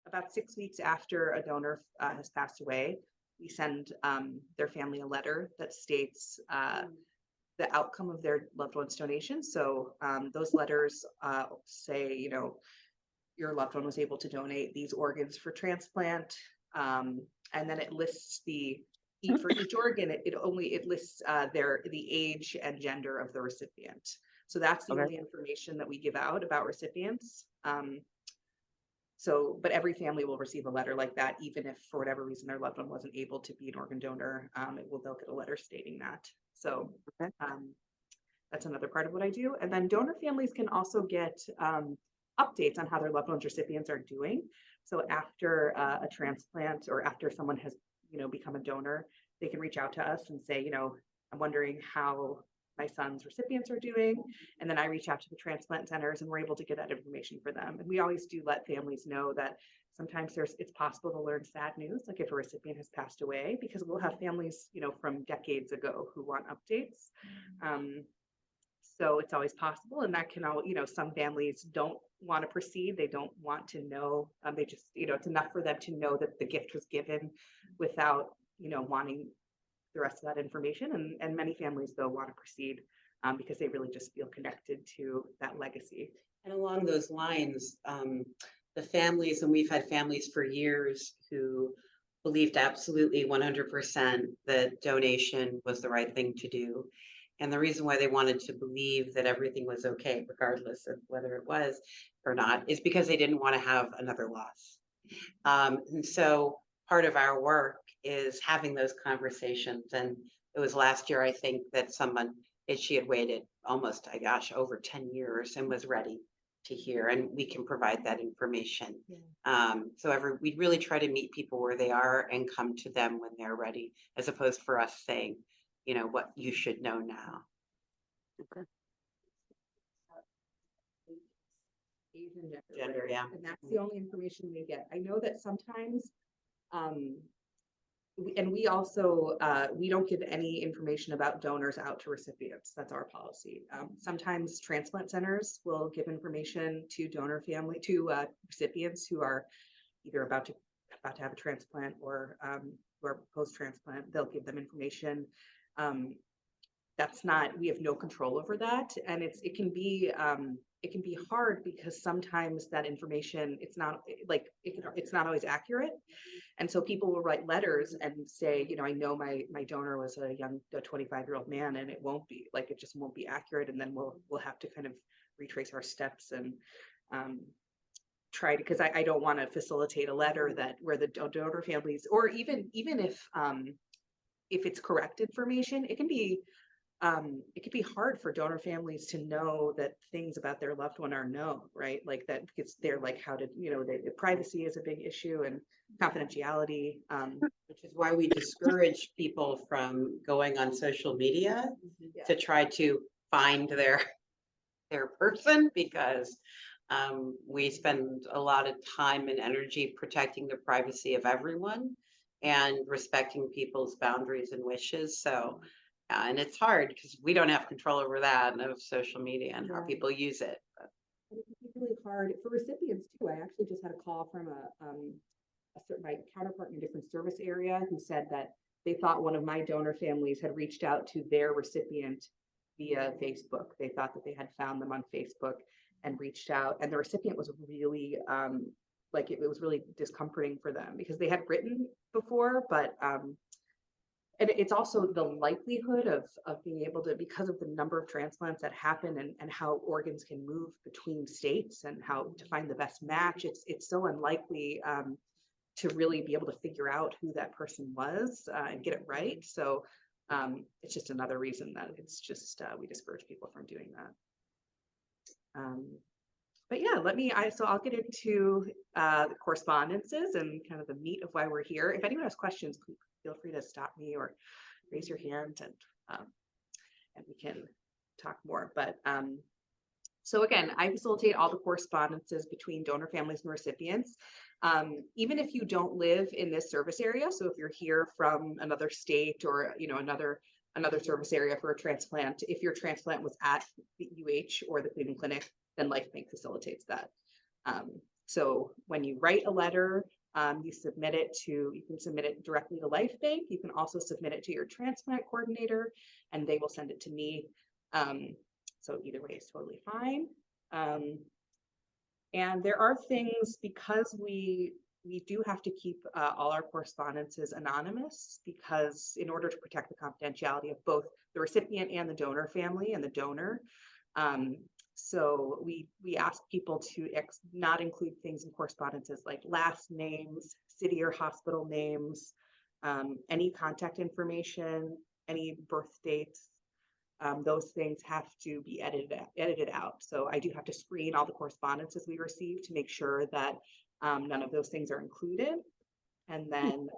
about 6 weeks after a donor has passed away, we send their family a letter that states the outcome of their loved one's donation. So those letters say, you know, your loved one was able to donate these organs for transplant. And then it lists for each organ, it lists the age and gender of the recipient. So that's the only information that we give out about recipients. But every family will receive a letter like that, even if for whatever reason their loved one wasn't able to be an organ donor. They'll get a letter stating that. So that's another part of what I do. And then donor families can also get updates on how their loved ones recipients are doing. So after a transplant, or after someone has, you know, become a donor, they can reach out to us and say, you know, I'm wondering how my son's recipients are doing. And then I reach out to the transplant centers and we're able to get that information for them. And we always do let families know that sometimes it's possible to learn sad news, like if a recipient has passed away, because we'll have families, you know, from decades ago who want updates. So it's always possible. And that can all, you know, some families don't want to proceed. They don't want to know. They just, you know, it's enough for them to know that the gift was given without, you know, wanting the rest of that information. And many families, though, want to proceed because they really just feel connected to that legacy. And along those lines, the families, and we've had families for years who believed absolutely 100% that donation was the right thing to do. And the reason why they wanted to believe that everything was okay, regardless of whether it was or not, is because they didn't want to have another loss. And so part of our work is having those conversations. And it was last year, I think, that she had waited almost, over 10 years and was ready to hear, and we can provide that information. We really try to meet people where they are and come to them when they're ready, as opposed for us saying, you know, what you should know now. Okay. Age and Gender, yeah. And that's the only information we get. I know that sometimes, we also, we don't give any information about donors out to recipients. That's our policy. Sometimes transplant centers will give information to recipients who are either about to have a transplant or who are post-transplant. They'll give them information. We have no control over that. And it can be hard because sometimes that information, it's not always accurate. And so people will write letters and say, you know, I know my donor was a 25-year-old man, and it just won't be accurate. And then we'll have to kind of retrace our steps and try to, because I don't want to facilitate a letter where the donor families, or even if it's correct information, it can be hard for donor families to know that things about their loved one are known, right? Like that, because they're like, the privacy is a big issue, and confidentiality. Which is why we discourage people from going on social media to try to find their person, because we spend a lot of time and energy protecting the privacy of everyone and respecting people's boundaries and wishes. So, and it's hard because we don't have control over that and of social media and how people use it. But it's really hard for recipients too. I actually just had a call from my counterpart in a different service area who said that they thought one of my donor families had reached out to their recipient via Facebook. They thought that they had found them on Facebook and reached out, and the recipient was really it was really discomforting for them because they had written before, but and it's also the likelihood of being able to, because of the number of transplants that happen and how organs can move between states and how to find the best match. It's so unlikely to really be able to figure out who that person was and get it right. So it's just another reason that it's just we discourage people from doing that. But yeah, so I'll get into the correspondences and kind of the meat of why we're here. If anyone has questions, please feel free to stop me or raise your hand, and we can talk more. But so again, I facilitate all the correspondences between donor families and recipients. Even if you don't live in this service area, so if you're here from another state or another service area for a transplant, if your transplant was at the UH or the Cleveland Clinic, then Lifebanc facilitates that. So when you write a letter, you can submit it directly to Lifebanc. You can also submit it to your transplant coordinator and they will send it to me. So either way is totally fine. And there are things, because we do have to keep all our correspondences anonymous, because in order to protect the confidentiality of both the recipient and the donor family and the donor. So we ask people to not include things in correspondences like last names, city or hospital names, any contact information, any birth dates. Those things have to be edited out. So I do have to screen all the correspondences we receive to make sure that none of those things are included. And then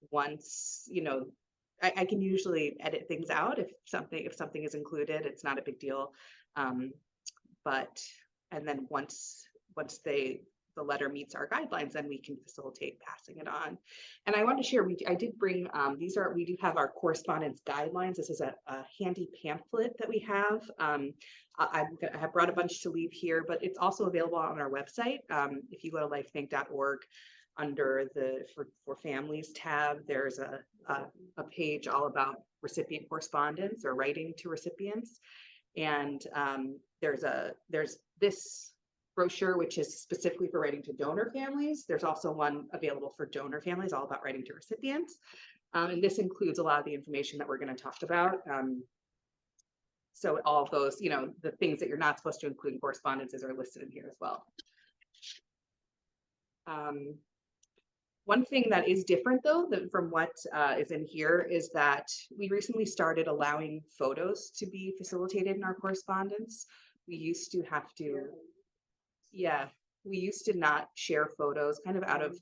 once, I can usually edit things out if something is included, it's not a big deal. And then once the letter meets our guidelines, then we can facilitate passing it on. And I want to share, I did bring, we do have our correspondence guidelines. This is a handy pamphlet that we have. I have brought a bunch to leave here, but it's also available on our website. If you go to lifebanc.org, under the for families tab, there's a page all about recipient correspondence or writing to recipients. And there's this brochure, which is specifically for writing to donor families. There's also one available for donor families, all about writing to recipients. And this includes a lot of the information that we're going to talk about. So all of those, the things that you're not supposed to include in correspondences are listed in here as well. One thing that is different, though, from what is in here is that we recently started allowing photos to be facilitated in our correspondence. We used to have to, we used to not share photos, kind of out of,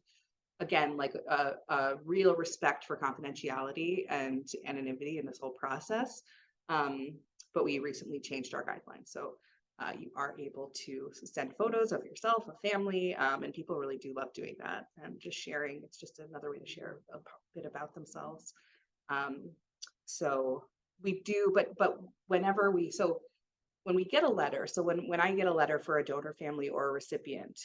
again, like a real respect for confidentiality and anonymity in this whole process. But we recently changed our guidelines. So you are able to send photos of yourself, a family, and people really do love doing that. And just sharing, it's just another way to share a bit about themselves. So we do, but whenever when we get a letter, so when I get a letter for a donor family or a recipient,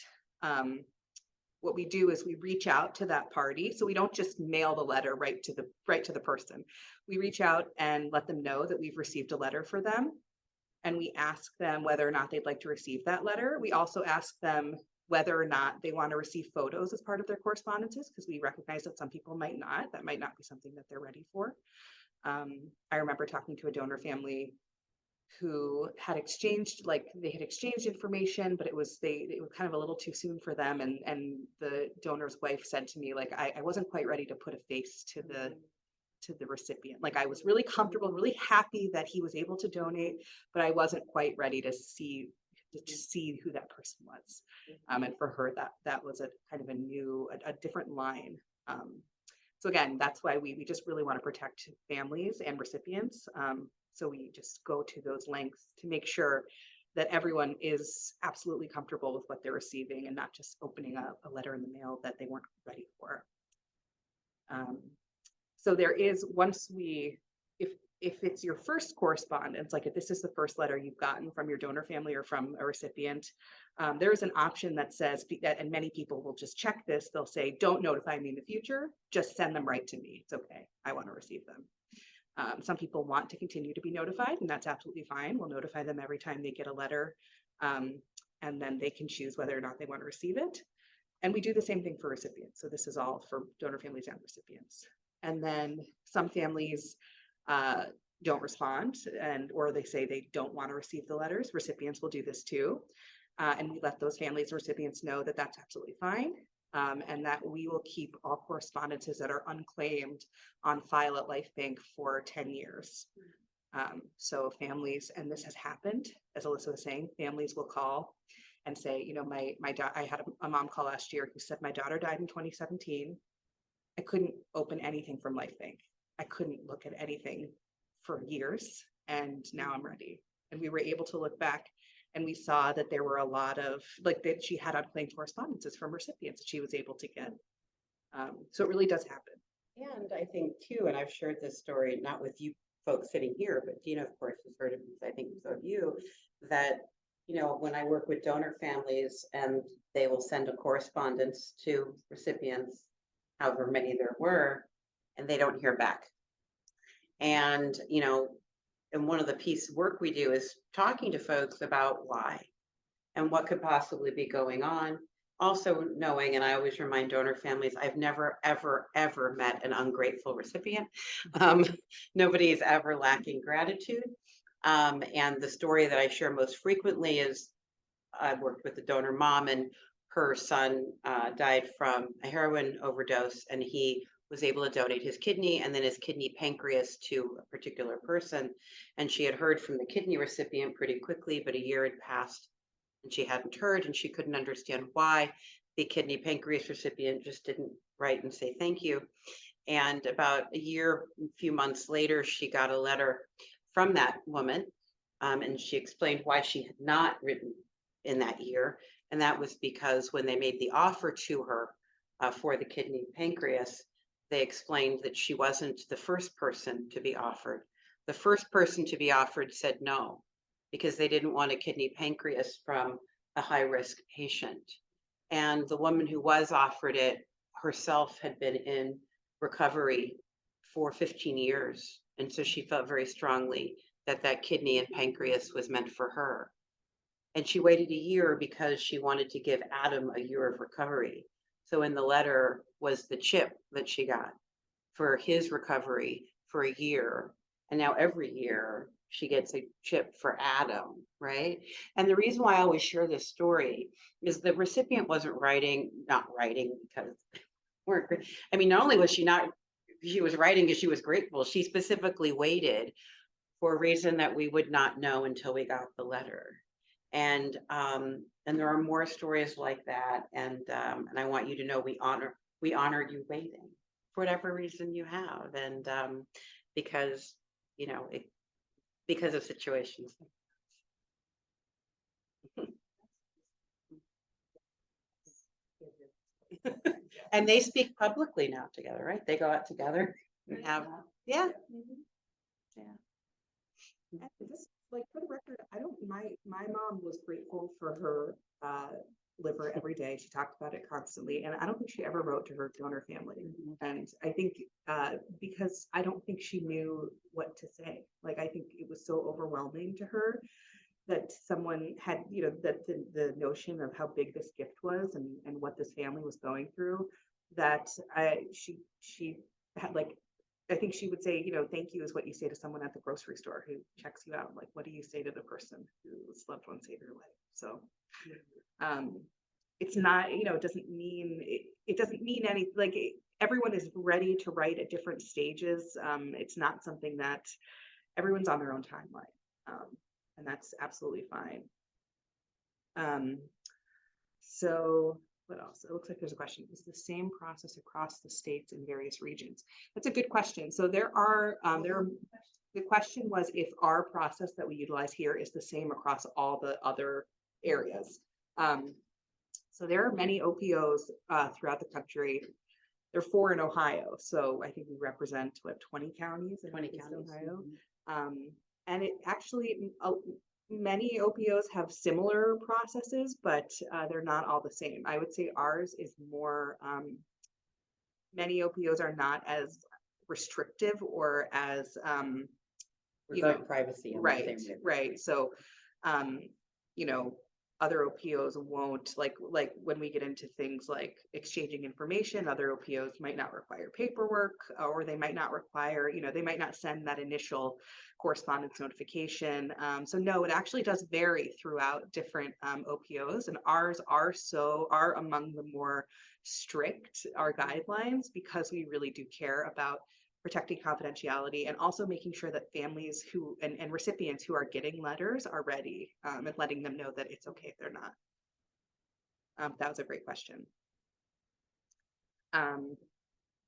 what we do is we reach out to that party. So we don't just mail the letter right to the person. We reach out and let them know that we've received a letter for them. And we ask them whether or not they'd like to receive that letter. We also ask them whether or not they want to receive photos as part of their correspondences, because we recognize that some people might not. That might not be something that they're ready for. I remember talking to a donor family who had exchanged, information, but it was kind of a little too soon for them. And the donor's wife said to me, like, I wasn't quite ready to put a face to the recipient. Like, I was really comfortable, really happy that he was able to donate, but I wasn't quite ready to see who that person was. And for her, that was a kind of a different line. So again, that's why we just really want to protect families and recipients. So we just go to those lengths to make sure that everyone is absolutely comfortable with what they're receiving and not just opening a letter in the mail that they weren't ready for. So there is, if it's your first correspondence, like if this is the first letter you've gotten from your donor family or from a recipient, there is an option that says that, and many people will just check this, they'll say, don't notify me in the future, just send them right to me. It's okay, I want to receive them. Some people want to continue to be notified, and that's absolutely fine. We'll notify them every time they get a letter, and then they can choose whether or not they want to receive it. And we do the same thing for recipients. So this is all for donor families and recipients. And then some families don't respond, or they say they don't want to receive the letters. Recipients will do this too. And we let those families and recipients know that that's absolutely fine. And that we will keep all correspondences that are unclaimed on file at Lifebanc for 10 years. So families, and this has happened, as Elissa was saying, families will call and say, I had a mom call last year who said, my daughter died in 2017. I couldn't open anything from Lifebanc. I couldn't look at anything for years, and now I'm ready. And we were able to look back, and we saw that there were a lot of, that she had unclaimed correspondences from recipients that she was able to get. So it really does happen. And I think too, and I've shared this story, not with you folks sitting here, but Dena, of course, has heard it, I think so have you, that, when I work with donor families and they will send a correspondence to recipients, however many there were, and they don't hear back. And, and one of the piece of work we do is talking to folks about why and what could possibly be going on. Also knowing, and I always remind donor families, I've never, ever, ever met an ungrateful recipient. Nobody is ever lacking gratitude. And the story that I share most frequently is I worked with a donor mom, and her son died from a heroin overdose, and he was able to donate his kidney and then his kidney pancreas to a particular person. And she had heard from the kidney recipient pretty quickly, but a year had passed and she hadn't heard, and she couldn't understand why the kidney pancreas recipient just didn't write and say thank you. And about a few months later, she got a letter from that woman, and she explained why she had not written in that year. And that was because when they made the offer to her for the kidney pancreas, they explained that she wasn't the first person to be offered. The first person to be offered said no, because they didn't want a kidney pancreas from a high-risk patient. And the woman who was offered it herself had been in recovery for 15 years. And so she felt very strongly that that kidney and pancreas was meant for her. And she waited a year because she wanted to give Adam a year of recovery. So in the letter was the chip that she got for his recovery for a year. And now every year she gets a chip for Adam, right? And the reason why I always share this story is the recipient wasn't not writing because weren't. I mean, not only was she was writing because she was grateful, she specifically waited for a reason that we would not know until we got the letter. And there are more stories like that. And I want you to know we honor you waiting for whatever reason you have. And because, because of situations. And they speak publicly now together, right? They go out together and have, yeah. Yeah. This, like, for the record, my mom was grateful for her liver every day. She talked about it constantly, and I don't think she ever wrote to her donor family. And I think because I don't think she knew what to say. Like, I think it was so overwhelming to her that someone had, that the notion of how big this gift was and what this family was going through, that she had, like, I think she would say, thank you is what you say to someone at the grocery store who checks you out. Like, what do you say to the person whose loved one saved your life? So it's not, it doesn't mean, it doesn't mean anything. Like, everyone is ready to write at different stages. It's not something that everyone's on their own timeline. And that's absolutely fine. So what else? It looks like there's a question. Is the same process across the states in various regions? That's a good question. So the question was if our process that we utilize here is the same across all the other areas. So there are many OPOs throughout the country. There are 4 in Ohio. So I think we represent 20 counties in 20 counties. Ohio. And it actually, many OPOs have similar processes, but they're not all the same. I would say ours is more, many OPOs are not as restrictive or as, privacy. Right, right. So, other OPOs won't, like when we get into things like exchanging information, other OPOs might not require paperwork, or they might not require, they might not send that initial correspondence notification. So no, it actually does vary throughout different OPOs, and ours are among the more strict, our guidelines, because we really do care about protecting confidentiality and also making sure that families who and recipients who are getting letters are ready, and letting them know that it's okay if they're not. That was a great question. I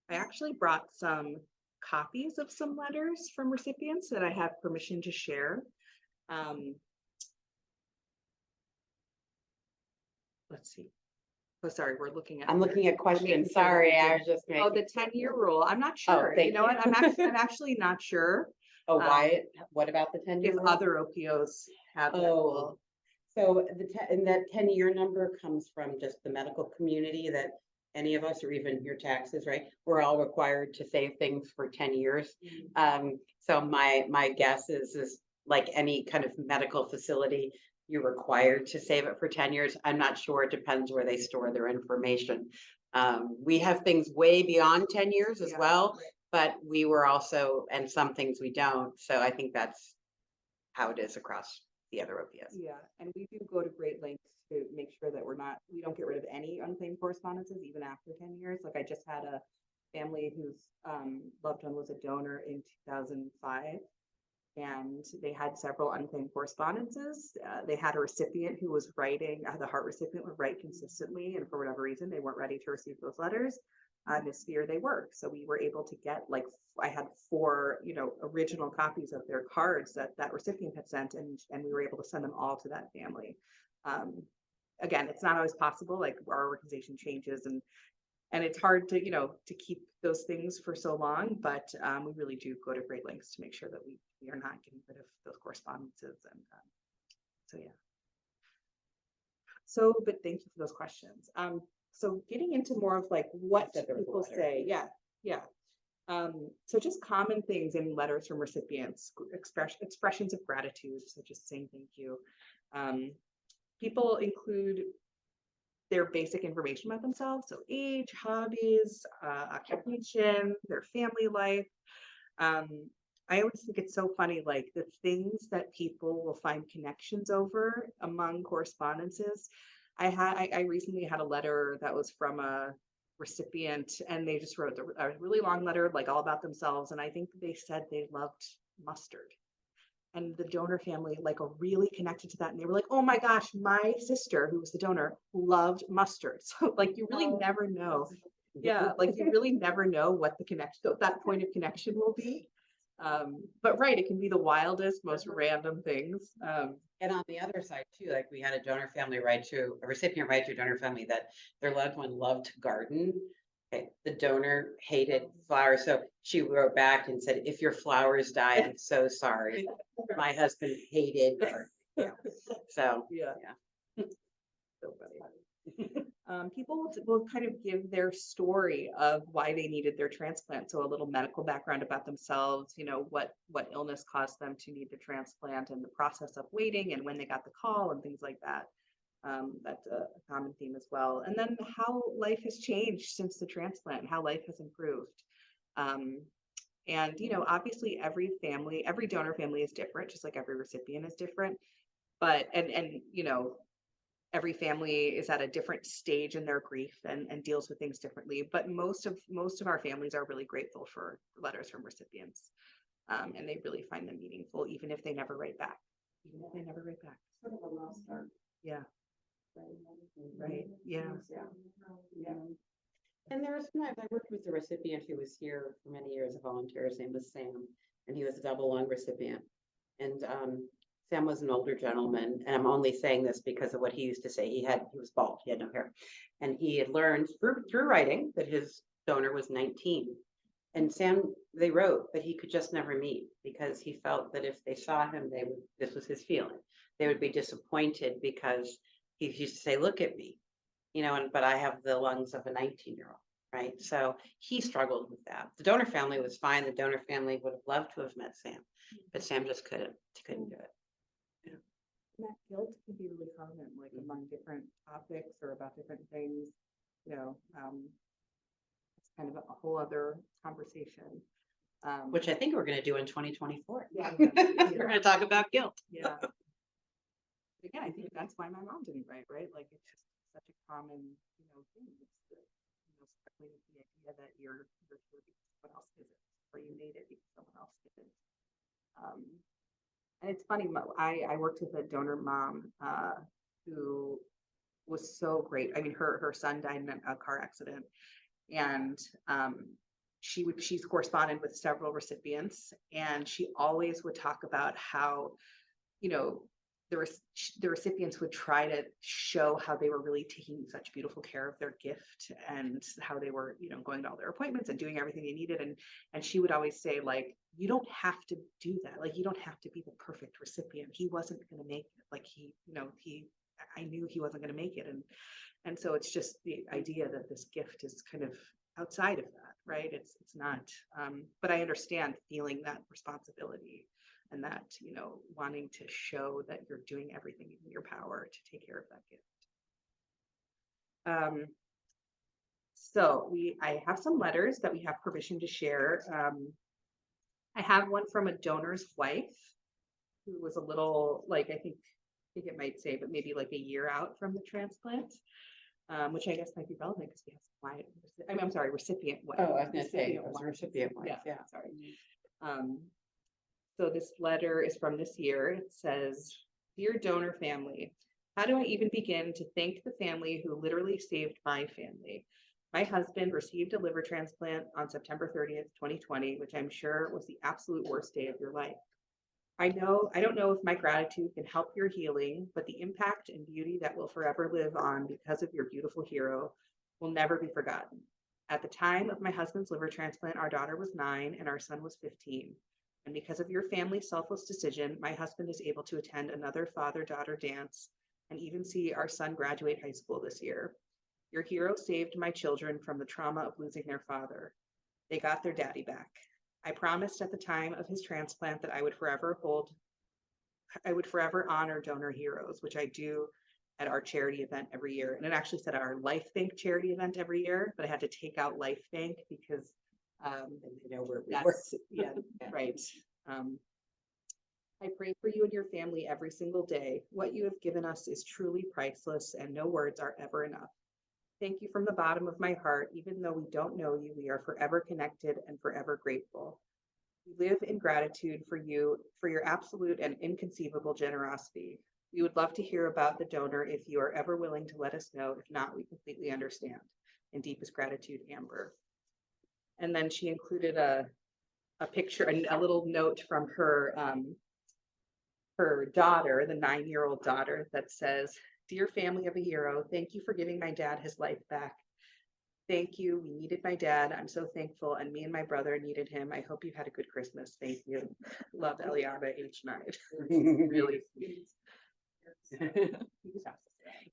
actually brought some copies of some letters from recipients that I have permission to share. Let's see. Oh, sorry, we're looking at. I'm looking at questions. Sorry, I was just making. Oh, the 10-year rule. I'm not sure. Oh, you know what? I'm actually not sure. Oh, why? What about the 10-year if rule? other OPOs have that rule. So and that 10-year number comes from just the medical community that any of us, or even your taxes, right? We're all required to save things for 10 years. So my guess is like any kind of medical facility, you're required to save it for 10 years. I'm not sure. It depends where they store their information. We have things way beyond 10 years as well, but we were also, and some things we don't. So I think that's how it is across the other OPS. Yeah, and we do go to great lengths to make sure that we don't get rid of any unclaimed correspondences even after 10 years. Like I just had a family whose loved one was a donor in 2005, and they had several unclaimed correspondences. They had a recipient who was writing, the heart recipient would write consistently, and for whatever reason, they weren't ready to receive those letters. This year they were. So we were able to get I had 4, original copies of their cards that recipient had sent, and we were able to send them all to that family. Again, it's not always possible, like our organization changes and it's hard to, to keep those things for so long, but we really do go to great lengths to make sure that we are not getting rid of those correspondences. And so, yeah. So, but thank you for those questions. So getting into more of like what people say. Yeah. So just common things in letters from recipients, expressions of gratitude, such as saying thank you. People include their basic information about themselves, so age, hobbies, occupation, their family life. I always think it's so funny, like the things that people will find connections over among correspondences. I recently had a letter that was from a recipient, and they just wrote a really long letter, like all about themselves. And I think they said they loved mustard. And the donor family like really connected to that. And they were like, oh my gosh, my sister, who was the donor, loved mustard. So like you really never know. Yeah, like you really never know what the connection, that point of connection will be. But right, it can be the wildest, most random things. And on the other side too, like we had a recipient write to a donor family that their loved one loved to garden. Okay, the donor hated flowers. So she wrote back and said, if your flowers die, I'm so sorry. My husband hated gardening. Yeah. So yeah. So funny. People will kind of give their story of why they needed their transplant. So a little medical background about themselves, what illness caused them to need the transplant and the process of waiting and when they got the call and things like that. That's a common theme as well. And then how life has changed since the transplant and how life has improved. And, obviously every donor family is different, just like every recipient is different. But, and every family is at a different stage in their grief and deals with things differently. But most of our families are really grateful for letters from recipients. And they really find them meaningful, even if they never write back. Sort of a lost art. Yeah. Right. Yeah. And there was times I worked with a recipient who was here for many years, a volunteer. His name was Sam, and he was a double lung recipient. And Sam was an older gentleman, and I'm only saying this because of what he used to say. He was bald, he had no hair, and he had learned through writing that his donor was 19. And Sam, they wrote that he could just never meet because he felt that if they saw him, this was his feeling, they would be disappointed because he used to say, look at me, but I have the lungs of a 19-year-old, right? So he struggled with that. The donor family was fine. The donor family would have loved to have met Sam, but Sam just couldn't do it. Yeah. And that guilt can be really common, like among different topics or about different things, it's kind of a whole other conversation. Which I think we're going to do in 2024. Yeah. We're going to talk about guilt. Yeah. Again, I think that's why my mom didn't write, right? Like it's just such a common, thing. It's the, especially with the idea that you're here because someone else did it, or you made it because someone else did it. And it's funny, I worked with a donor mom who was so great. I mean, her son died in a car accident, and she's corresponded with several recipients, and she always would talk about how, the recipients would try to show how they were really taking such beautiful care of their gift and how they were, going to all their appointments and doing everything they needed. And she would always say, like, you don't have to do that. Like, you don't have to be the perfect recipient. He wasn't going to make it. Like, I knew he wasn't going to make it. And so it's just the idea that this gift is kind of outside of that, right? It's not, but I understand feeling that responsibility and that, wanting to show that you're doing everything in your power to take care of that gift. So I have some letters that we have permission to share. I have one from a donor's wife who was a little, like, I think it might say, but maybe like a year out from the transplant, which I guess might be relevant because we have I'm sorry, recipient wife. Oh, I was going to say, it was a recipient wife. Yeah. Sorry. So this letter is from this year. It says, "Dear donor family, how do I even begin to thank the family who literally saved my family? My husband received a liver transplant on September 30th, 2020, which I'm sure was the absolute worst day of your life. I don't know if my gratitude can help your healing, but the impact and beauty that will forever live on because of your beautiful hero will never be forgotten. At the time of my husband's liver transplant, our daughter was 9 and our son was 15. And because of your family's selfless decision, my husband is able to attend another father-daughter dance and even see our son graduate high school this year. Your hero saved my children from the trauma of losing their father. They got their daddy back. I promised at the time of his transplant that I would forever honor donor heroes, which I do at our charity event every year. And it actually said our Lifebanc charity event every year, but I had to take out Lifebanc because where we that's work. yeah, right. I pray for you and your family every single day. What you have given us is truly priceless, and no words are ever enough. Thank you from the bottom of my heart. Even though we don't know you, we are forever connected and forever grateful. We live in gratitude for you, for your absolute and inconceivable generosity. We would love to hear about the donor if you are ever willing to let us know. If not, we completely understand. In deepest gratitude, Amber." And then she included a picture, a little note from her daughter, the 9-year-old daughter, that says, "Dear family of a hero, thank you for giving my dad his life back. Thank you. We needed my dad. I'm so thankful. And me and my brother needed him. I hope you had a good Christmas. Thank you. Love, Eliana, H9." Really sweet.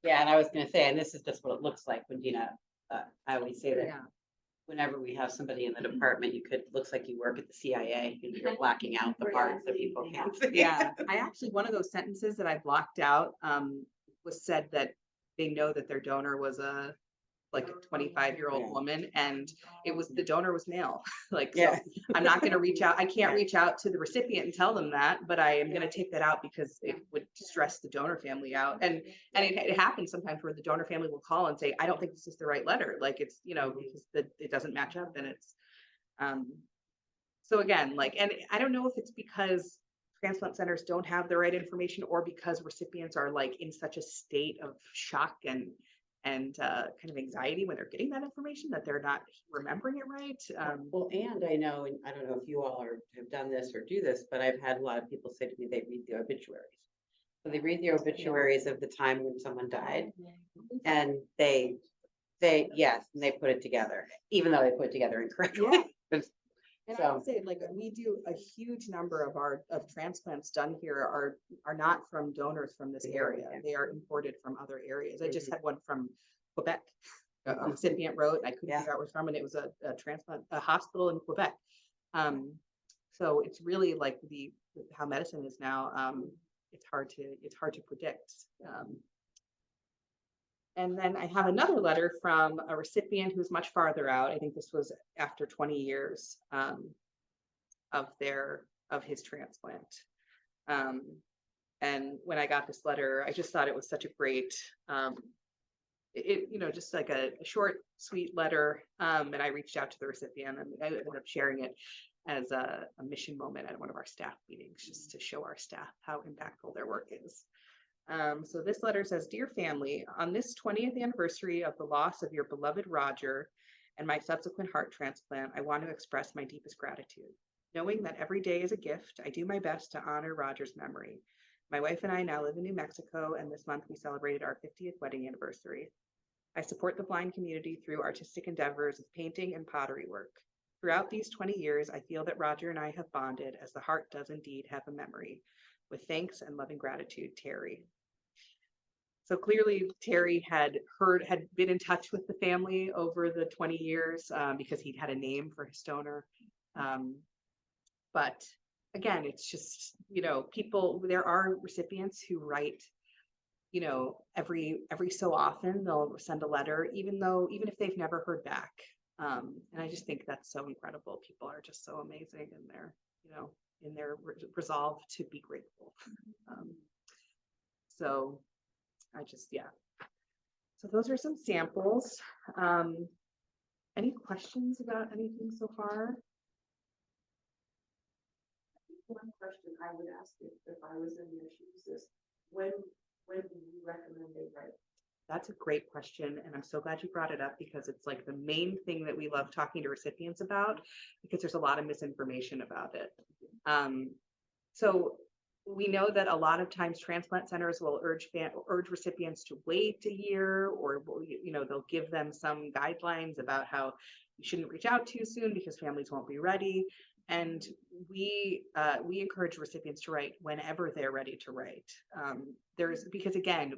Yeah, and I was going to say, and this is just what it looks like when Dena, I always say that Yeah. whenever we have somebody in the department, looks like you work at the CIA and you're blacking out the parts that people can't see. Yeah. I actually, one of those sentences that I blocked out was said that they know that their donor was a 25-year-old woman, and the donor was male. So I'm not going to reach out. I can't reach out to the recipient and tell them that, but I am going to take that out because it would stress the donor family out. And it happens sometimes where the donor family will call and say, "I don't think this is the right letter." It's, because it doesn't match up, and it's, so again, and I don't know if it's because transplant centers don't have the right information or because recipients are in such a state of shock and kind of anxiety when they're getting that information that they're not remembering it right. Well, and I know, and I don't know if you all have done this or do this, but I've had a lot of people say to me they read the obituaries. So they read the obituaries of the time when someone died, and they put it together, even though they put it together incorrectly. Yeah. And I would say, we do a huge number of transplants done here are not from donors from this area. They are imported from other areas. I just had one from Quebec. A recipient wrote, I couldn't figure out where it was from, and it was a transplant, a hospital in Quebec. So it's really how medicine is now. It's hard to predict. And then I have another letter from a recipient who's much farther out. I think this was after 20 years of his transplant. And when I got this letter, I just thought it was such a great, just like a short, sweet letter. And I reached out to the recipient, and I ended up sharing it as a mission moment at one of our staff meetings, just to show our staff how impactful their work is. So this letter says, "Dear family, on this 20th anniversary of the loss of your beloved Roger and my subsequent heart transplant, I want to express my deepest gratitude. Knowing that every day is a gift, I do my best to honor Roger's memory. My wife and I now live in New Mexico, and this month we celebrated our 50th wedding anniversary. I support the blind community through artistic endeavors of painting and pottery work. Throughout these 20 years, I feel that Roger and I have bonded as the heart does indeed have a memory. With thanks and loving gratitude, Terry. So clearly Terry had been in touch with the family over the 20 years because he'd had a name for his donor. But again, it's just, people, there are recipients who write, every so often they'll send a letter, even if they've never heard back. And I just think that's so incredible. People are just so amazing in their resolve to be grateful. So I just, yeah. So those are some samples. Any questions about anything so far? One question I would ask if I was in your shoes is when do you recommend they write? That's a great question. And I'm so glad you brought it up because it's like the main thing that we love talking to recipients about because there's a lot of misinformation about it. So we know that a lot of times transplant centers will urge recipients to wait a year, or they'll give them some guidelines about how you shouldn't reach out too soon because families won't be ready. And we encourage recipients to write whenever they're ready to write. Because again,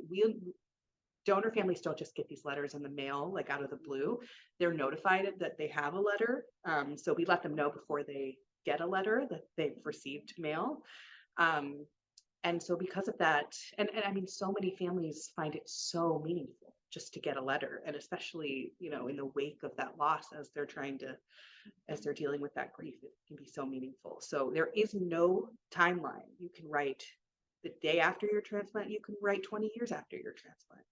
donor families don't just get these letters in the mail, like out of the blue. They're notified that they have a letter. So we let them know before they get a letter that they've received mail. And so because of that, and I mean, so many families find it so meaningful just to get a letter, and especially, in the wake of that loss, as they're dealing with that grief, it can be so meaningful. So there is no timeline. You can write the day after your transplant, you can write 20 years after your transplant.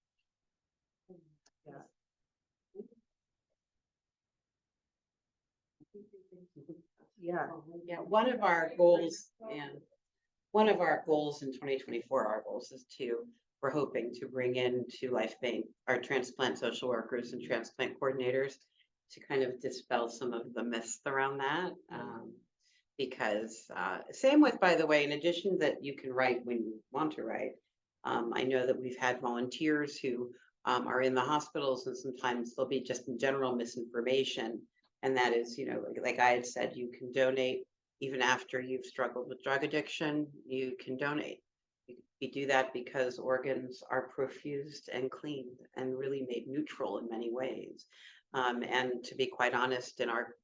Yeah, one of our goals in 2024, our goals is we're hoping to bring in to Lifebanc our transplant social workers and transplant coordinators to kind of dispel some of the myths around that. Because same with, by the way, in addition that you can write when you want to write, I know that we've had volunteers who are in the hospitals, and sometimes there'll be just in general misinformation. And that is, like I had said, you can donate even after you've struggled with drug addiction, you can donate. We do that because organs are perfused and cleaned and really made neutral in many ways. And to be quite honest, in our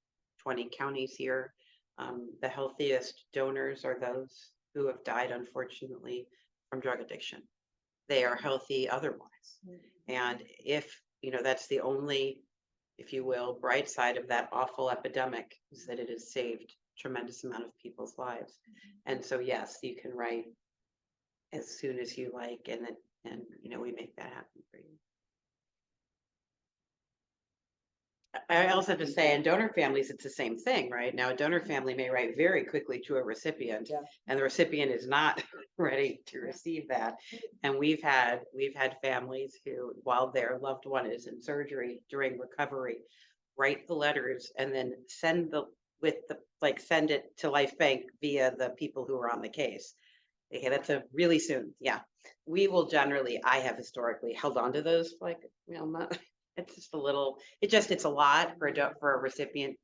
20 counties here, the healthiest donors are those who have died, unfortunately, from drug addiction. They are healthy otherwise. And if, that's the only, if you will, bright side of that awful epidemic is that it has saved a tremendous amount of people's lives. And so, yes, you can write as soon as you like, and we make that happen for you. I also have to say, in donor families, it's the same thing, right? Now, a donor family may write very quickly to a recipient, and the recipient is not ready to receive that. And we've had families who, while their loved one is in surgery during recovery, write the letters and then send it to Lifebanc via the people who are on the case. Okay, that's a really soon. Yeah, we will generally. I have historically held on to those It's just a little. It's a lot for a recipient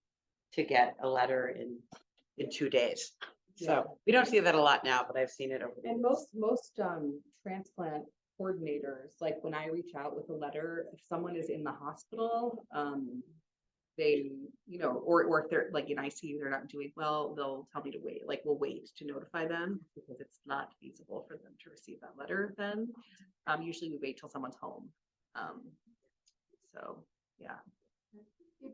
to get a letter in 2 days. So we don't see that a lot now, but I've seen it over the And years. most transplant coordinators, like when I reach out with a letter, if someone is in the hospital, they, or if they're like in ICU, they're not doing well, they'll tell me to wait. Like we'll wait to notify them because it's not feasible for them to receive that letter then. Usually we wait till someone's home. So, yeah. You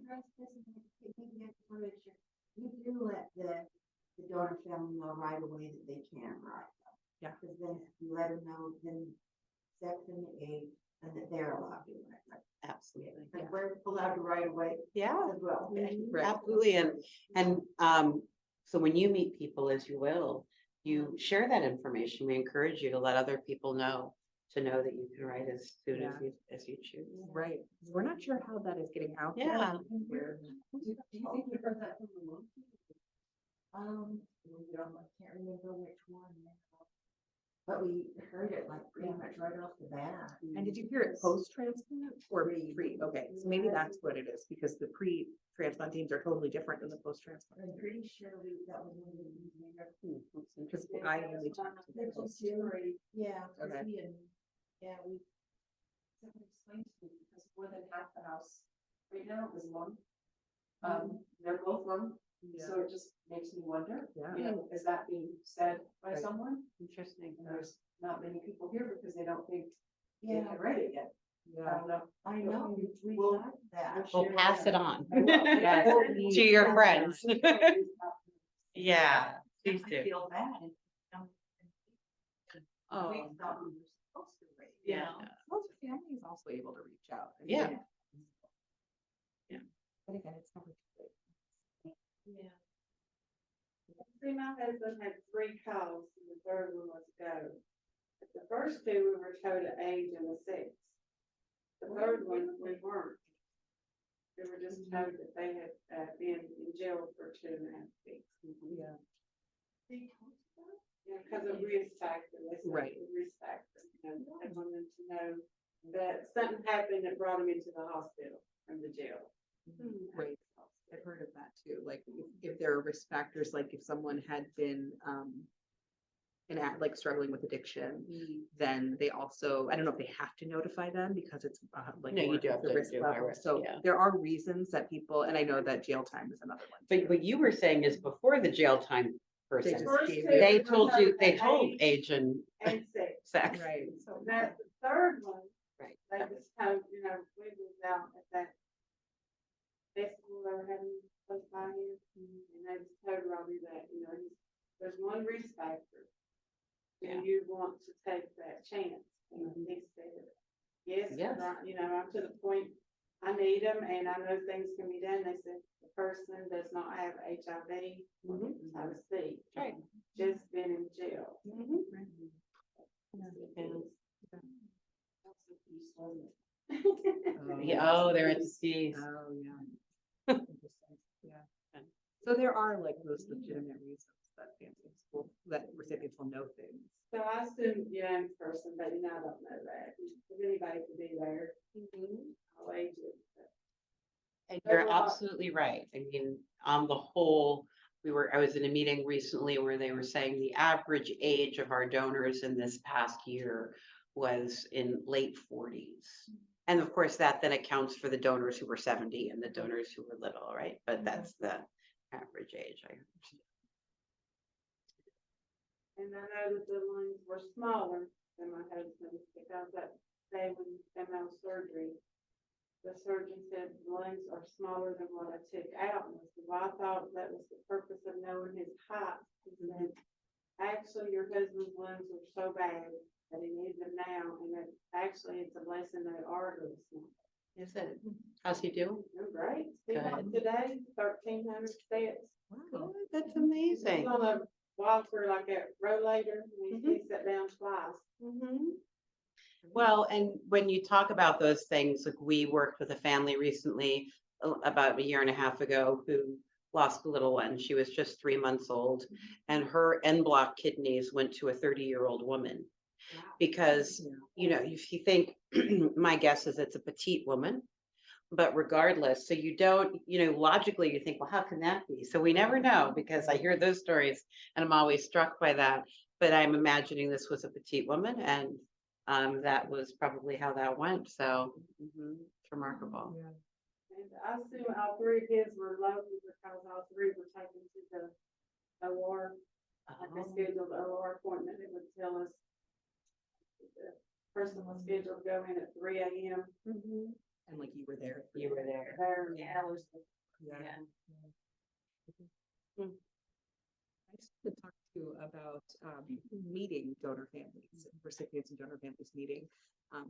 do let the donor family know right away that they can write. Yeah. Because then you let them know then sex and the age and that they're allowed to write. Absolutely. And we're allowed to write away Yeah. as well. Right. Absolutely. And so when you meet people, as you will, you share that information. We encourage you to let other people know, that you can write as soon as you choose. Right. We're not sure how that is getting out there. Yeah. Do you think you heard that from the monkey? I can't remember which one now. But we heard it like pretty much right off the bat. And did you hear it post-transplant or pre? Okay, so maybe that's what it is, because the pre-transplant teams are totally different than the post-transplant. I'm pretty sure that was one of the reasons. Because I only talked to the post. Yeah. 'cause Okay. he and- Yeah, we, Someone explained to me, because more than half the house right now is lung. They're both lung, so it just makes me wonder, Yeah. you know, is that being said by Right. someone? Interesting. And there's not many people here because they don't think they yeah, can write it yet. I Yeah. don't know. I know, we Well, thought that. We'll pass it on. I will. Yes, to your friends. Yeah, please I do. feel bad. Oh, We thought we were supposed to wait. yeah. Most family is also able to reach out. I mean, Yeah. Yeah. But again, it's never too late. Yeah. See, my husband had 3 calls and the third one was go. But the first 2 we were told the age and the sex. The third one, we weren't. We were just told that they had been in jail for 2.5 weeks. Yeah. Yeah, because of risk factor, they said Right. the risk factor, and I wanted to know that something happened that brought him into the hospital from the jail. Right. I've heard of that too. Like if there are risk factors, like if someone had been like struggling with addiction, then they also, I don't know if they have to notify them because it's like No, you more do have the to risk do high level. risk, So yeah. there are reasons that people, and I know that jail time is another one. But too. what you were saying is before the jail time person, just First gave 2 you- they were told you, they told age age and and sex. sex. Right. So now the third one, Right. they was told, you know, we was out at that festival they were having close by here, and they was told Robbie that, you know, there's one risk factor. Do Yeah. you want to take that chance? And he said, yes, 'cause Yes. you know, I'm to the point, I need them and I know things can be done. They said the person does not have HIV or hepatitis C. Right. Just been in jail. Yeah, oh, they're at the seas. Oh, yeah. Interesting. Yeah. So there are like those legitimate reasons that families will, that recipients will know things. So I assume young person, but you know, I don't know that. If anybody could be there, I'll age it. And you're absolutely right. I mean, on the whole, I was in a meeting recently where they were saying the average age of our donors in this past year was in late 40s. And of course, that then accounts for the donors who were 70 and the donors who were little, right? But that's the average age. And I know that the lungs were smaller than my husband's because that day when he came out of surgery, the surgeon said the lungs are smaller than what I took out. And I said, well, I thought that was the purpose of knowing his height. He said, actually, your husband's lungs are so bad that he needs them now. And that actually it's a blessing they are really small. Is it? How's he doing? They're great. He Good. walked today, 1,300 steps. Wow, that's He's amazing. on a walker like a rollator. He sat down twice. Well, and when you talk about those things, like we worked with a family recently, about a year and a half ago, who lost a little one. She was just 3 months old, and her en bloc kidneys went to a 30-year-old woman. Because, you know, if you think, my guess is it's a petite woman, but regardless, so you don't, you know, logically you think, well, how can that be? So we never know, because I hear those stories and I'm always struck by that. But I'm imagining this was a petite woman, and that was probably how that went. So it's remarkable. Yeah. And I assume all 3 of his were local because all 3 were taken to the OR. Like they scheduled the OR appointment, it would tell us the person was scheduled to go in at 3 a.m. And like you were there. You were there. There in Yeah. Elissa. Yeah. I just want to talk to you about meeting donor families, recipients and donor families meeting.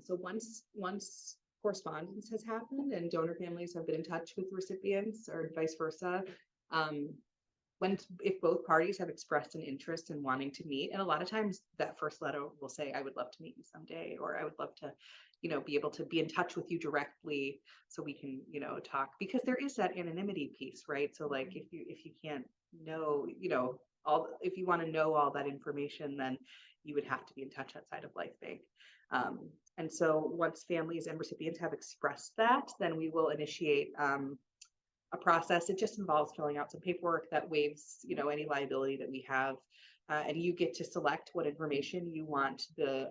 So once correspondence has happened and donor families have been in touch with recipients or vice versa, if both parties have expressed an interest in wanting to meet, and a lot of times that first letter will say, I would love to meet you someday, or I would love to, you know, be able to be in touch with you directly so we can, you know, talk, because there is that anonymity piece, right? So like if you can't know, you know, if you want to know all that information, then, you would have to be in touch outside of Lifebanc. And so once families and recipients have expressed that, then we will initiate a process. It just involves filling out some paperwork that waives, any liability that we have. And you get to select what information you want the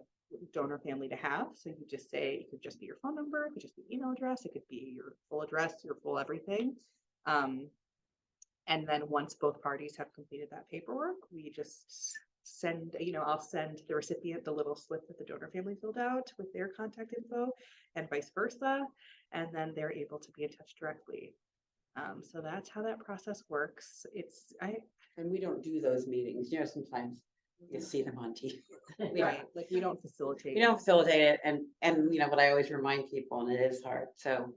donor family to have. So you just say, it could just be your phone number, it could just be email address, it could be your full address, your full everything. And then once both parties have completed that paperwork, we just send, I'll send the recipient the little slip that the donor family filled out with their contact info and vice versa. And then they're able to be in touch directly. So that's how that process works. And we don't do those meetings, sometimes you see them on TV. Right, like we don't facilitate. We don't facilitate it, and what I always remind people, and it is hard, so,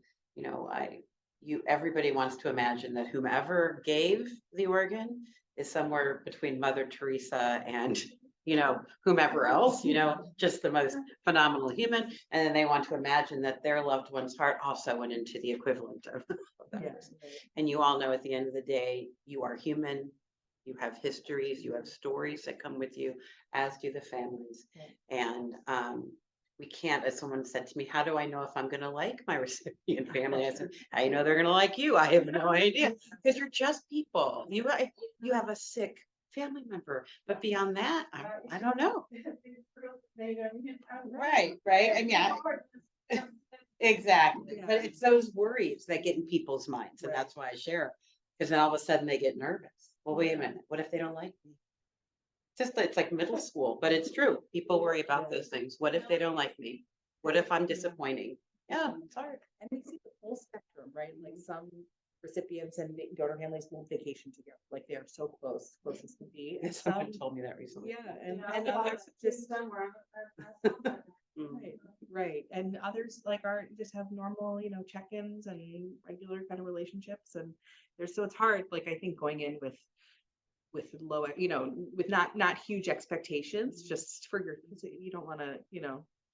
everybody wants to imagine that whomever gave the organ is somewhere between Mother Teresa and, whomever else, just the most phenomenal human, and then they want to imagine that their loved one's heart also went into the equivalent of that Yeah, person. And you all know at the end of the day, you are human, you have histories, you have stories that come with you, as do the families. And we can't, as someone said to me, how do I know if I'm gonna like my recipient family? I said, how you know they're gonna like you? I have no idea, because you're just people. You have a sick family member, but beyond that, I don't know. Right. I mean, exactly. Yeah. But it's those worries that get in people's minds, and Right. that's why I share it. Because then all of a sudden they get nervous. Well, wait a minute, what if they don't like me? It's like middle school, but it's true. People worry about those things. What if they don't like me? What if I'm disappointing? Yeah, it's hard. And we see the full spectrum, right? Like some recipients and donor families will vacation together, like they are so close as can be. And Someone some, told me that recently. yeah, and And others just somewhere. Mm. right. And others like just have normal, check-ins and regular kind of relationships. And so it's hard, like I think going in with low, with not huge expectations, just for you don't want to,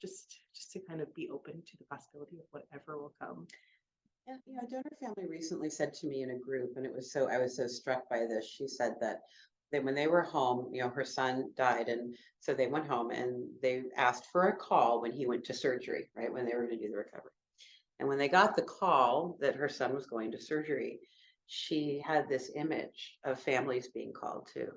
just to kind of be open to the possibility of whatever will come. And a donor family recently said to me in a group, and I was so struck by this. She said that when they were home, her son died, and so they went home and they asked for a call when he went to surgery, right, when they were going to do the recovery. And when they got the call that her son was going to surgery, she had this image of families being called to.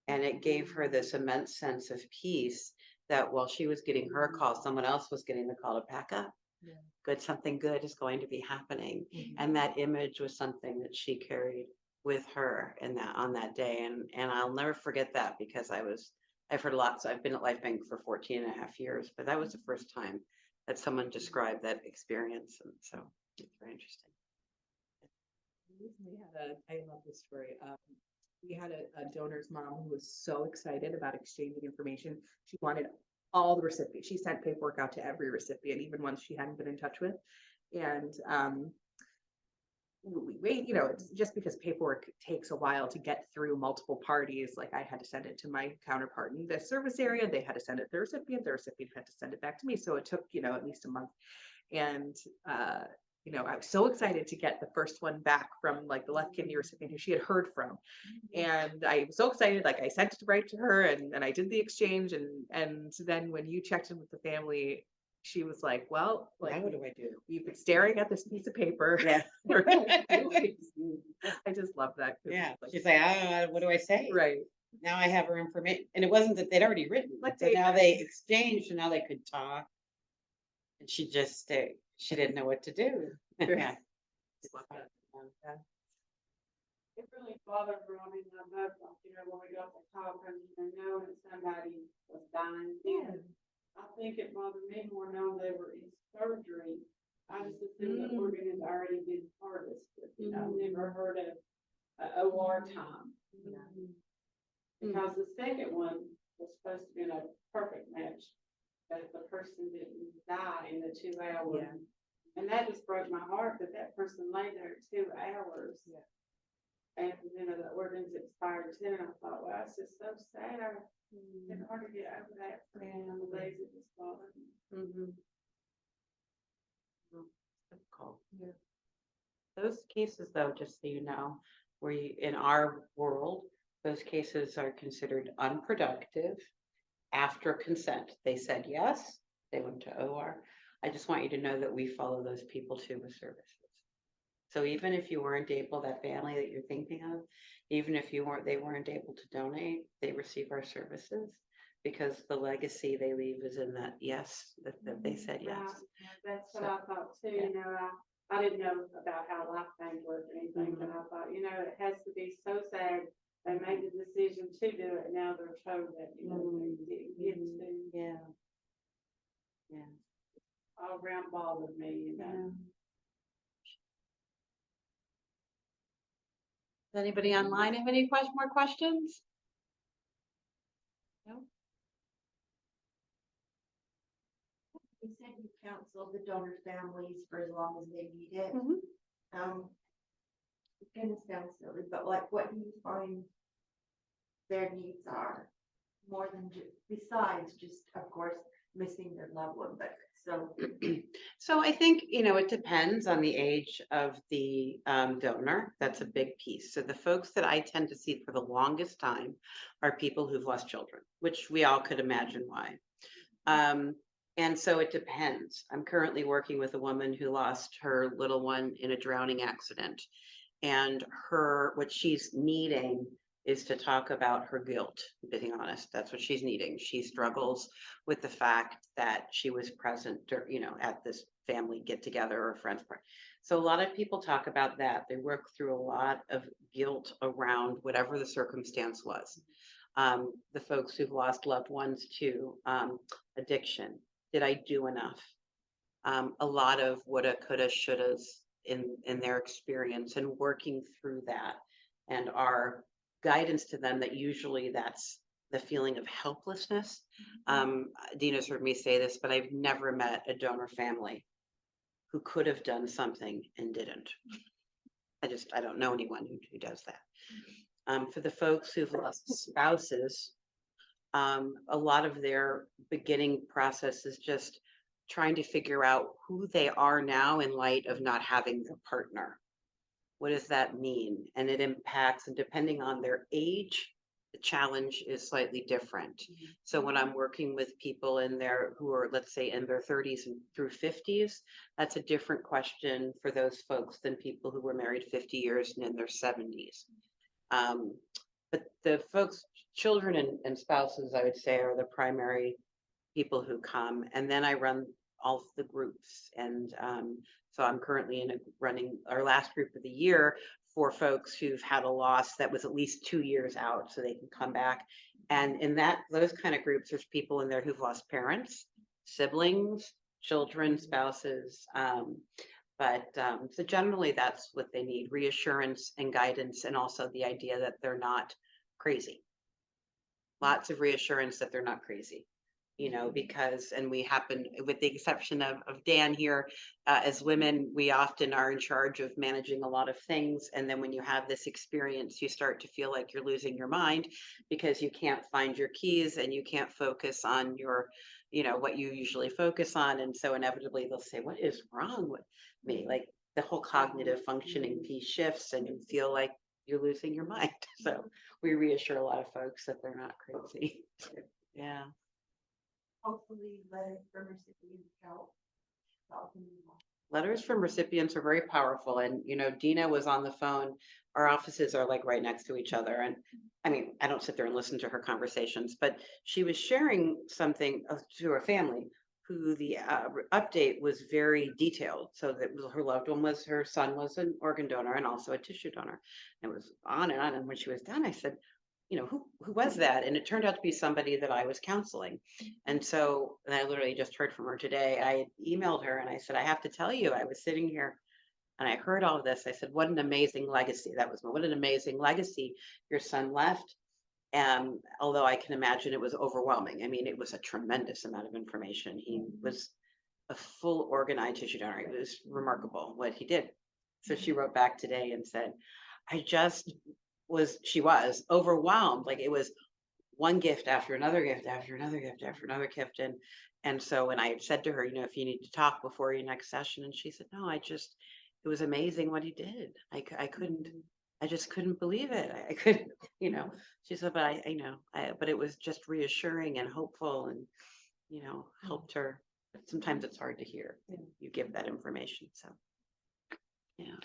And it gave her this immense sense of peace that while she was getting her call, someone else was getting the call to pack up. Yeah. Something good is going to be happening. Mhm. And that image was something that she carried with her on that day. And I'll never forget that, because I've heard lots. I've been at Lifebanc for 14 and a half years, but that was the first time that someone described that experience. And so it's very interesting. I love this story. We had a donor's mom who was so excited about exchanging information. She wanted all the recipients. She sent paperwork out to every recipient, even ones she hadn't been in touch with. And we wait, it's just because paperwork takes a while to get through multiple parties. Like I had to send it to my counterpart in the service area. They had to send it to the recipient had to send it back to me. So it took, at least a month. And I was so excited to get the first one back from like the left kidney recipient who she had heard from. And I was so excited, like I sent it right to her and I did the exchange. And then when you checked in with the family, she was like, well, like, Now what do I do? we've been staring at this piece of paper. Yeah. for 2 weeks. I just love that. 'Cause Yeah. it's like, She's like, what do I say? right. Now I have her information. And it wasn't that they'd already written, Like so now they exchanged, and now they could talk. And she just, she didn't know what to do. Yeah. Just love that. It really bothered me, I mean, I know, when we got the call, because knowing that somebody was dying, then I think it bothered me more knowing they were in surgery. I just assumed the organ had already been harvested, I've never heard of a OR time. Because the second one was supposed to be a perfect match, but the person didn't die in the 2 hours. Yeah. And that just broke my heart that that person lay there 2 hours. Yeah. And, the organs expired too. And I thought, well, that's just so sad. It's hard to get over that. And I'm amazed it just bothered me. Difficult. Yeah. Those cases, though, just so you know, in our world, those cases are considered unproductive after consent. They said yes, they went to OR. I just want you to know that we follow those people too with services. So even if you weren't able, that family that you're thinking of, even if they weren't able to donate, they receive our services because the legacy they leave is in that yes, that they said yes. Yeah, that's what So, I thought too, yeah. you know, I didn't know about how Lifebanc worked or anything, but I thought, you know, it has to be so sad. They made the decision to do it, now they're told that, you know, they didn't get to, Yeah. Yeah. all around bothered me, you know. Does anybody online have any more questions? No? You said you counsel the donor families for as long as they need it. It kind of sounds silly, but like, what do you find their needs are? More than besides just, of course, missing their loved one, but so. So I think, it depends on the age of the donor. That's a big piece. So the folks that I tend to see for the longest time are people who've lost children, which we all could imagine why. And so it depends. I'm currently working with a woman who lost her little one in a drowning accident. And what she's needing is to talk about her guilt, being honest. That's what she's needing. She struggles with the fact that she was present, at this family get together or friends party. So a lot of people talk about that. They work through a lot of guilt around whatever the circumstance was. The folks who've lost loved ones to addiction. Did I do enough? A lot of woulda, coulda, shouldas in their experience and working through that, and our guidance to them that usually that's the feeling of helplessness. Dena's heard me say this, but I've never met a donor family who could have done something and didn't. I don't know anyone who does that. For the folks who've lost spouses, a lot of their beginning process is just trying to figure out who they are now in light of not having a partner. What does that mean? And it impacts, and depending on their age, the challenge is slightly different. So when I'm working with people who are, let's say, in their 30s and through 50s, that's a different question for those folks than people who were married 50 years and in their 70s. But the folks, children and spouses, I would say, are the primary people who come, and then I run all of the groups. And so I'm currently running our last group of the year for folks who've had a loss that was at least 2 years out, so they can come back. And in those kind of groups, there's people in there who've lost parents, siblings, children, spouses. So generally that's what they need: reassurance and guidance, and also the idea that they're not crazy. Lots of reassurance that they're not crazy. Because, and we happen, with the exception of Dan here, as women, we often are in charge of managing a lot of things. And then when you have this experience, you start to feel like you're losing your mind because you can't find your keys and you can't focus on your, what you usually focus on. And so inevitably they'll say, what is wrong with me? Like the whole cognitive functioning piece shifts and you feel like you're losing your mind. So we reassure a lot of folks that they're not crazy. Yeah. Hopefully letters from recipients help. Letters from recipients are very powerful. And, Dena was on the phone. Our offices are like right next to each other. And I mean, I don't sit there and listen to her conversations, but she was sharing something to her family who the update was very detailed. So that her loved one her son was an organ donor and also a tissue donor. And it was on and on. And when she was done, I said, who was that? And it turned out to be somebody that I was counseling. And I literally just heard from her today. I emailed her and I said, I have to tell you, I was sitting here and I heard all of this. I said, what an amazing legacy. What an amazing legacy your son left. Although I can imagine it was overwhelming. I mean, it was a tremendous amount of information. He was a full organ tissue donor. It was remarkable what he did. So she wrote back today and said, she was overwhelmed. Like it was one gift after another gift after another gift after another gift. And so when I said to her, if you need to talk before your next session, and she said, no, it was amazing what he did. I I just couldn't believe it. I couldn't, you know, she said, but I know, but it was just reassuring and hopeful and, you know, helped her. But sometimes it's hard to hear. You give that information. So, yeah.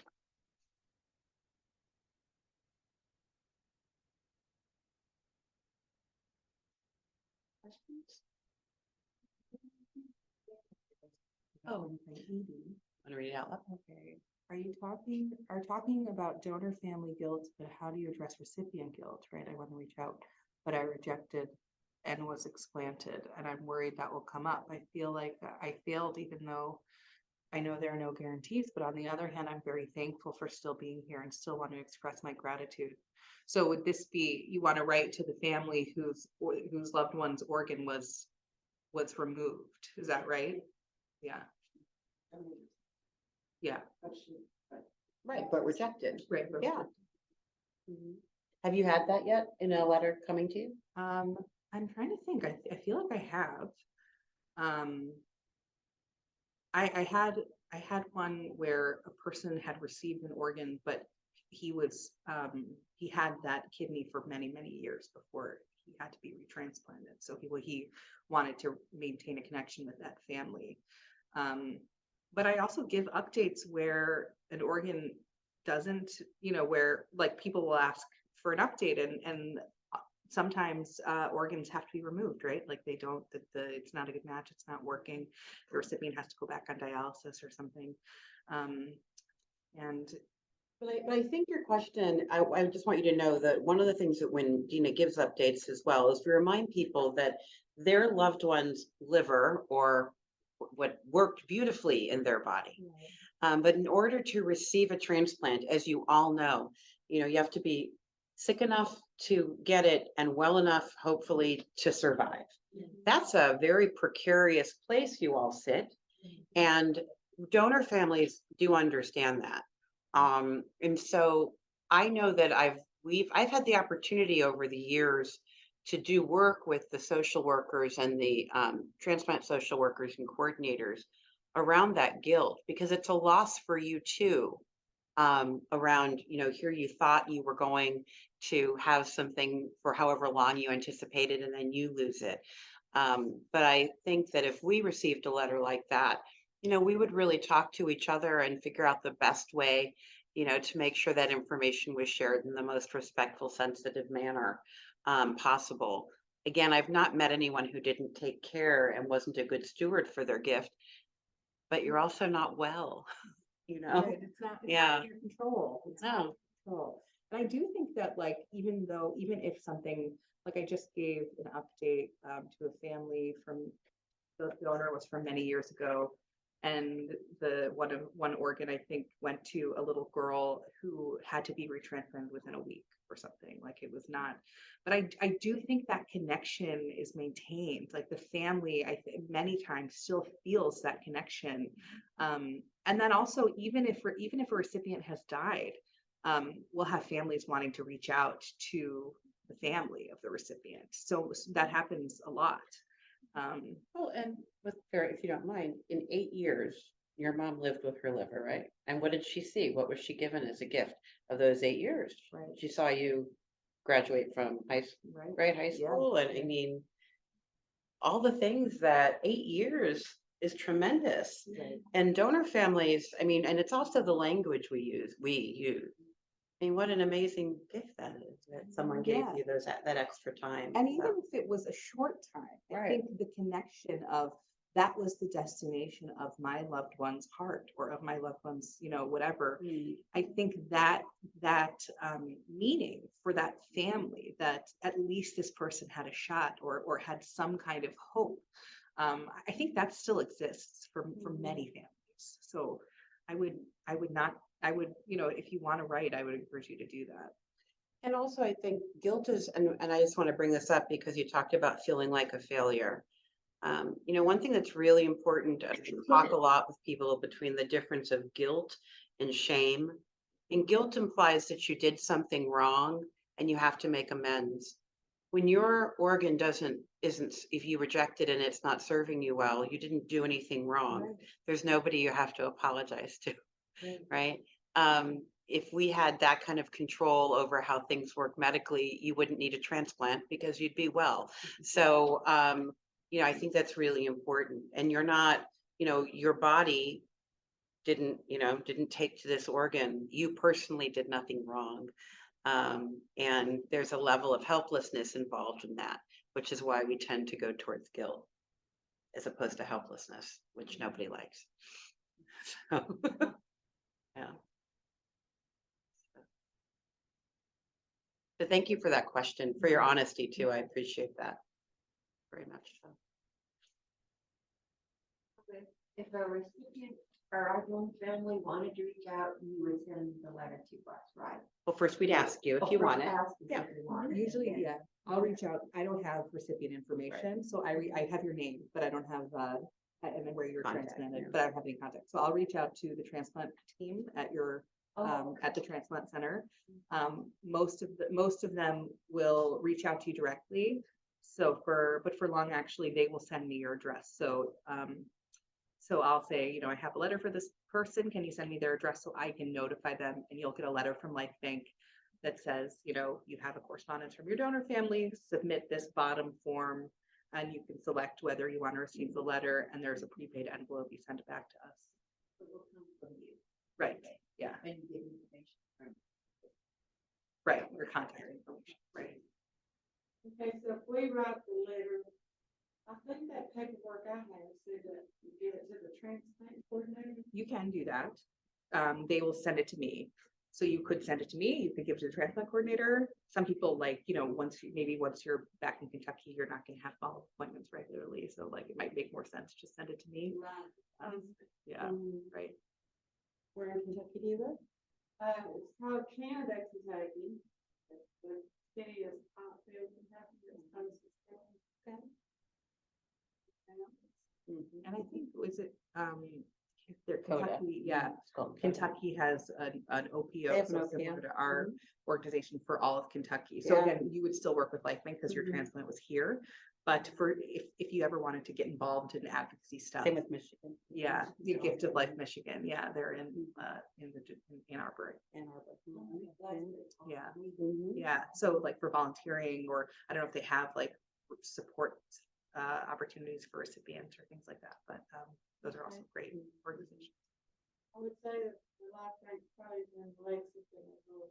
Questions? Oh, Edie. Want to read it out loud? Okay. Are talking about donor family guilt, but how do you address recipient guilt, right? I want to reach out, but I rejected and was explanted, and I'm worried that will come up. I feel like I failed, even though I know there are no guarantees, but on the other hand, I'm very thankful for still being here and still want to express my gratitude. So would this be, you want to write to the family whose loved one's organ was removed? Is that right? Yeah. Yeah. Right, but rejected. Right. Yeah. Have you had that yet in a letter coming to you? I'm trying to think. I feel like I have. I had one where a person had received an organ, but he had that kidney for many, many years before he had to be retransplanted. So he wanted to maintain a connection with that family. But I also give updates where an organ doesn't, where like people will ask for an update and sometimes organs have to be removed, right? Like they don't, it's not a good match, it's not working. The recipient has to go back on dialysis or something. But I think your question, I just want you to know that one of the things that when Dena gives updates as well is to remind people that their loved one's liver or what worked beautifully in their body. But in order to receive a transplant, as you all know, you have to be sick enough to get it and well enough, hopefully, to survive. That's a very precarious place you all sit. And donor families do understand that. And so I know that I've had the opportunity over the years to do work with the social workers and the transplant social workers and coordinators around that guilt, because it's a loss for you too. Around, here you thought you were going to have something for however long you anticipated, and then you lose it. But I think that if we received a letter like that, we would really talk to each other and figure out the best way, to make sure that information was shared in the most respectful, sensitive manner possible. Again, I've not met anyone who didn't take care and wasn't a good steward for their gift, but you're also not well, Right, it's not in your control. It's not in No. your control. And I do think that even if something, like I just gave an update to a family from the donor was from many years ago. And the one organ, I think, went to a little girl who had to be retransplanted within a week or something. Like it was not, but I do think that connection is maintained. Like the family, I think many times still feels that connection. And then also, even if a recipient has died, we'll have families wanting to reach out to the family of the recipient. So that happens a lot. Well, and if you don't mind, in 8 years, your mom lived with her liver, right? And what did she see? What was she given as a gift of those 8 years? Right. She saw you graduate from high school. And I mean, all the things that 8 years is tremendous. Right. And donor families, I mean, and it's also the language we use. I mean, what an amazing gift that is, that someone gave you that extra time. And even if it was a short time, I think the connection of that was the destination of my loved one's heart or of my loved one's, whatever. I think that meaning for that family, that at least this person had a shot or had some kind of hope. I think that still exists for many families. So I would, if you want to write, I would encourage you to do that. And also, I think guilt is, and I just want to bring this up because you talked about feeling like a failure. One thing that's really important, I talk a lot with people between the difference of guilt and shame. And guilt implies that you did something wrong and you have to make amends. When your organ isn't, if you reject it and it's not serving you well, you didn't do anything wrong. There's nobody you have to apologize to, right? if we had that kind of control over how things work medically, you wouldn't need a transplant because you'd be well. So, I think that's really important. And you're not, your body didn't take to this organ. You personally did nothing wrong. And there's a level of helplessness involved in that, which is why we tend to go towards guilt as opposed to helplessness, which nobody likes. So, yeah. But thank you for that question, for your honesty too. I appreciate that very much. So. If a recipient or our own family wanted to reach out, you would send the letter to us, right? Well, first we'd ask you if you want it. Yeah. Usually, yeah, I'll reach out. I don't have recipient information, so I have your name, but I don't have, and then where you're Contact, transplanted, yeah. but I don't have any contact. So I'll reach out to the transplant team at your, at the transplant center. Most of them will reach out to you directly. So but for long, actually, they will send me your address. So, so I'll say, I have a letter for this person. Can you send me their address so I can notify them? And you'll get a letter from Lifebanc that says, you have a correspondence from your donor family, submit this bottom form, and you can select whether you want to receive the letter, and there's a prepaid envelope. You send it back to us. It will come from you. Right, yeah, And you get information from. right, your contact information, right. Okay, so if we write the letter, I think that paperwork I have said that you give it to the transplant coordinator. You can do that. They will send it to me. So you could send it to me, you could give it to the transplant coordinator. Some people once you're back in Kentucky, you're not gonna have follow appointments regularly. So it might make more sense to send it to me. Right. Yeah, right. Where in Kentucky do you live? It's called Canada, Kentucky. The city is Pottsville, Kentucky. It's close to Stanton. And I think, they're Coda. Kentucky, yeah. It's called Coda. Kentucky has an OPO, They have an so similar OPO. to our organization for all of Kentucky. So Yeah. again, you would still work with Lifebanc because your Mhm. transplant was here. But if you ever wanted to get involved in advocacy stuff, Same with Michigan. yeah, the Gift of Life Michigan, yeah, they're in Ann Arbor. Ann Arbor. Yeah, Mhm. yeah. So for volunteering, or I don't know if they have support opportunities for recipients or things like that, but those are also great organizations. I would say that the Lifebanc probably in Lexington as well.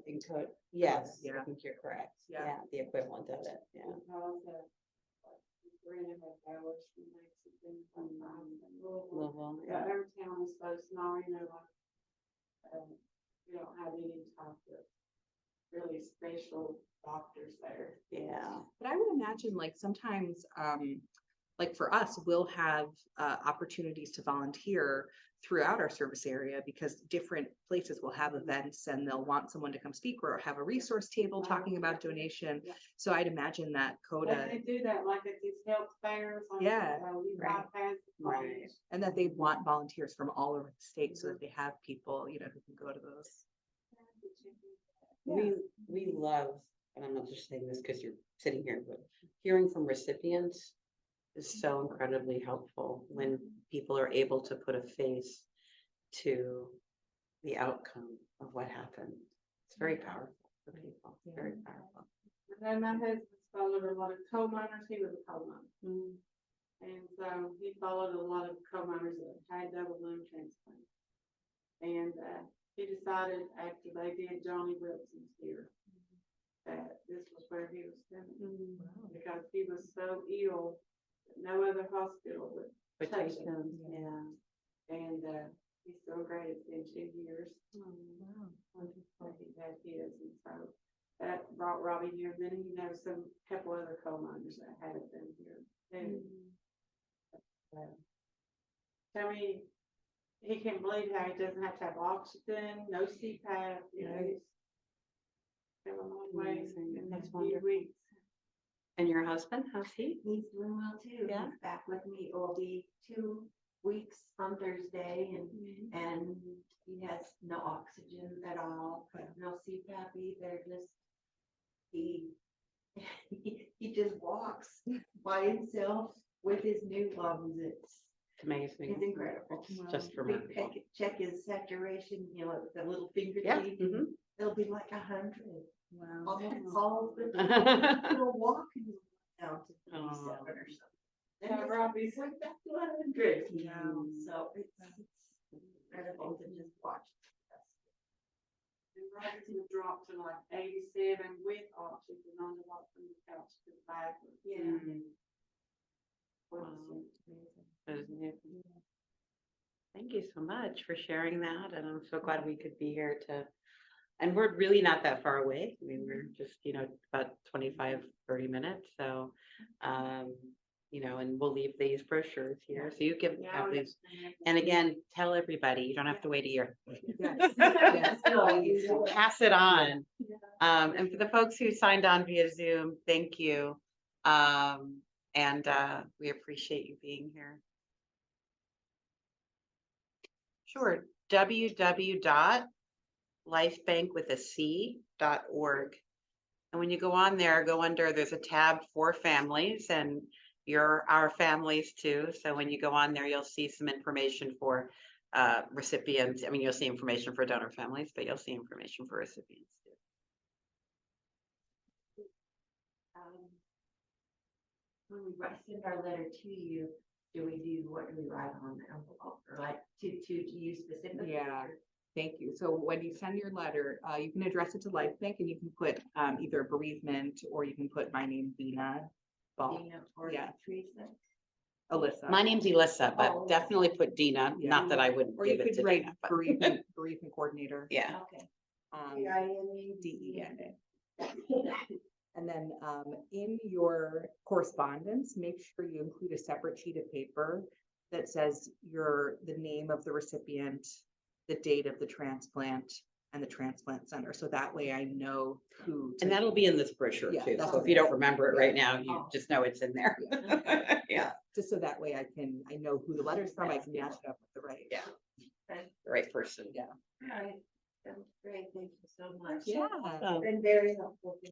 In code, yes, Yeah. I think you're correct. Yeah. Yeah, the equivalent of it, yeah. Because Brandon had hours from Lexington, from Louisville. Louisville, Yeah, yeah. every town is so small, we don't have any type of really special doctors there. Yeah. But I would imagine sometimes, for us, we'll have opportunities to volunteer throughout our service area because different places will have events and they'll want someone to come speak or have a resource table talking about donation. Yeah. So I'd imagine that They CODA, do that like at these health fairs. Yeah, We right. bypass. Right. and that they want volunteers from all over the state so that they have people, who can go to those. We love, and I'm not just saying this because you're sitting here, but hearing from recipients is so incredibly helpful when people are able to put a face to the outcome of what happened. It's very powerful for people, very powerful. And then my husband followed a lot of coal miners. He was a coal miner. Mm. And so he followed a lot of coal miners that had double lung transplant. And he decided after they did Johnny Wilson's here that this was where he was sending because he was so ill that no other hospital would But touch take him. them, yeah. And he's so great. It's been 2 years. Wow. That he had his, and so that brought Robbie here. Then some couple other coal miners that had it been here. And tell me, he can't believe how he doesn't have to have oxygen, no CPAP. He's come a long way Amazing. in That's a few wonderful. weeks. And your husband, how's he? He's doing well too. Yeah. He's back with me. It will be 2 weeks on Thursday and he has no oxygen at all, no CPAP either, just he just walks by himself with his new lungs. It's amazing. It's incredible. It's just We remarkable. check his saturation, you know, the little finger Yeah. thing, mhm. it'll be like 100. Wow. Almost all the time. We'll walk down to 37 Oh. or something. Yeah, And Robbie's- it's like back to 100. Wow. So it's incredible to just watch. And Robertson dropped to like 87 with oxygen on the walk from the couch to the bathroom. Yeah. Mm, Wow. that is amazing. Thank you so much for sharing that, and I'm so glad we could be here to, and we're really not that far away. I mean, we're just, about 25, 30 minutes, so, and we'll leave these brochures here, so you can have these. And again, tell everybody, you don't have to wait a year. Yes, yes, please. Pass it on. And for the folks who signed on via Zoom, thank you. And we appreciate you being here. Sure, www.lifebankwithac.org. And when you go on there, go under, there's a tab for families, and you're our families too. So when you go on there, you'll see some information for recipients. I mean, you'll see information for donor families, but you'll see information for recipients too. When we send our letter to you, what do we write on the envelope, or like to you specifically? Yeah. Thank you. So when you send your letter, you can address it to Lifebanc, and you can put either bereavement, or you can put my name, Dena, Balk, Dena or yeah. Teresa? Elissa. My name's Elissa, but Oh. definitely put Dena. Yeah. Not that I wouldn't Or you give it to could write Dena, but bereavement coordinator. yeah. Okay. DENA. And then in your correspondence, make sure you include a separate sheet of paper that says the name of the recipient, the date of the transplant, and the transplant center. So that way I know who. And that'll be in this brochure Yeah, too. that's So if you don't okay. remember it Yeah. right now, you just know it's in there. Yeah, Just so that way I know who the letter's from, I can match it up with the right. yeah. The right person. Yeah. All right. Sounds great. Thank you so much. Yeah. Oh, Been very helpful.